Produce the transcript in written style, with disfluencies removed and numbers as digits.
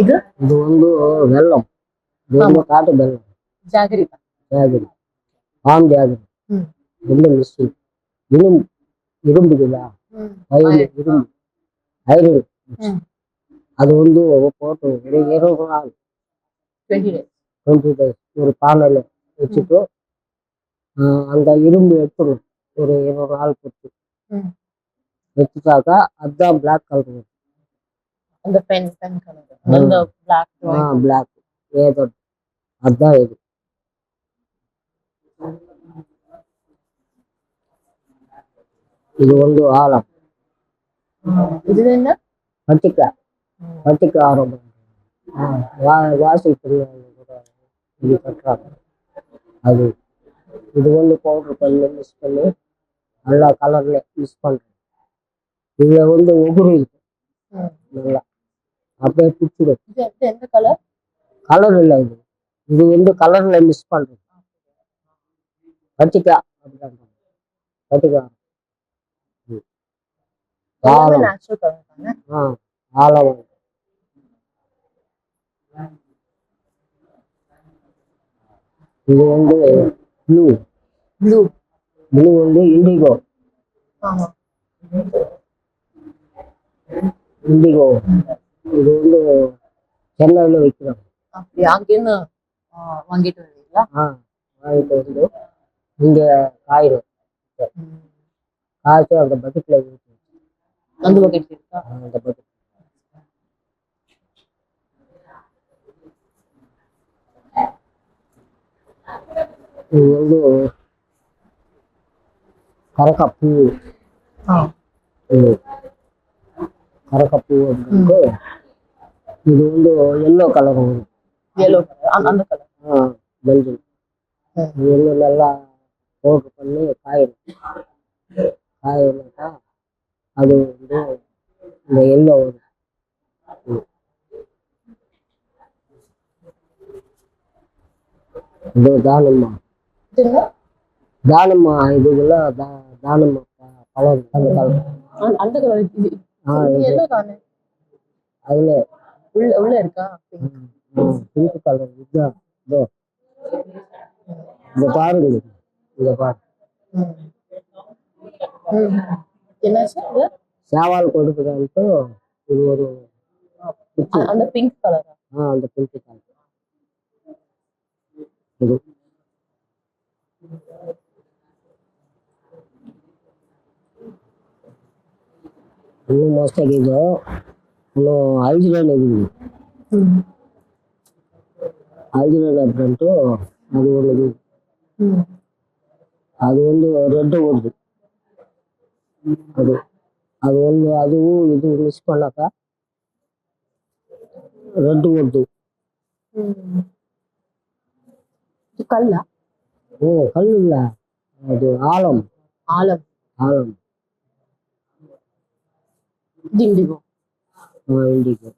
ಇದು ಇದು ಒಂದು ಬೆಲ್ಲಂ. ಇದು ಒಂದು ಕಾಟು ಬೆಲ್ಲಂ. ಜಾಗರಿ. ಜಾಗರಿ. ಪಾಮ್ ಜಾಗರಿ. రెండు మిక్సింగ్. இரும்புக்குதா? இரும்பு. ஐரன். அது வந்து போட்டு ஒரு 20 நாள் 20 days ஒரு பானையில வச்சுட்டு அந்த இரும்பு எடுத்துடும். ஒரு 20 நாள் போட்டு வச்சுட்டாக்கா அதுதான் பிளாக் கலர். அந்த பென் கலர் அந்த பிளாக் ஏதோ அதுதான் இது. இது வந்து ஆலம். இது என்ன? பட்டிக்கா. பட்டிக்கா ஆரம். வாசி இது கட்டுறாங்க. அது இது வந்து பவுடர் பண்ணி மிக்ஸ் பண்ணி நல்லா கலர்ல மிக்ஸ் பண்றேன். இதுல வந்து ஒகுரு இருக்கு நல்லா அப்படியே பிடிச்சிடும். எந்த கலர்? கலர் இல்லை இது. இது வந்து கலர்ல மிக்ஸ் பண்றேன். பட்டிக்கா அப்படிதான். பட்டிக்கா ஆலம். ஆலம். இது வந்து ப்ளூ. ப்ளூ. ப்ளூ வந்து இண்டிகோ. இண்டிகோ இது வந்து சென்னையில வைக்கிறோம். அப்படியே அங்கேருந்து வாங்கிட்டு வருவீங்களா? வாங்கிட்டு வந்து இங்க காயிடும். காய்ச்சி அந்த பக்கெட்ல அந்த பக்கெட் இருக்கா? அந்த பக்கெட். இது வந்து கரக்காப்பூ. கரக்காப்பூ அப்படின்ட்டு இது வந்து எல்லோ கலர் வரும். எல்லோ கலர் அந்த கலர் மஞ்சள். இது வந்து நல்லா பவுடர் பண்ணி காயிடும். காயினாக்கா அது வந்து இந்த எல்லோ வரும். இது தானம்மா. தானம்மா இதுக்குள்ள தானம்மா கலர் அந்த கலர். அந்த கலர் எல்லோ தானே. அதுல உள்ள இருக்கா பிங்க் கலர். இதுதான் இதோ இதை பாருங்க. இதை பாரு. என்னாச்சு? சேவால் கொடுக்குதான்ட்டு இது ஒரு அந்த பிங்க் கலர். அந்த பிங்க் கலர் இது. இன்னும் மோஸ்டாக இது இன்னும் அல்ஜிரன் இருக்குது. அல்ஜிரன் அப்படின்ட்டு அது ஒன்று. அது வந்து ரெட்டு வருது. அது அது வந்து அதுவும் இது மிக்ஸ் பண்ணாக்கா ரெட்டு வருது. கல்லா? கல் இல்லை, அது ஆலம். ஆலம். ஆலம். இண்டிகோ. இண்டிகோ.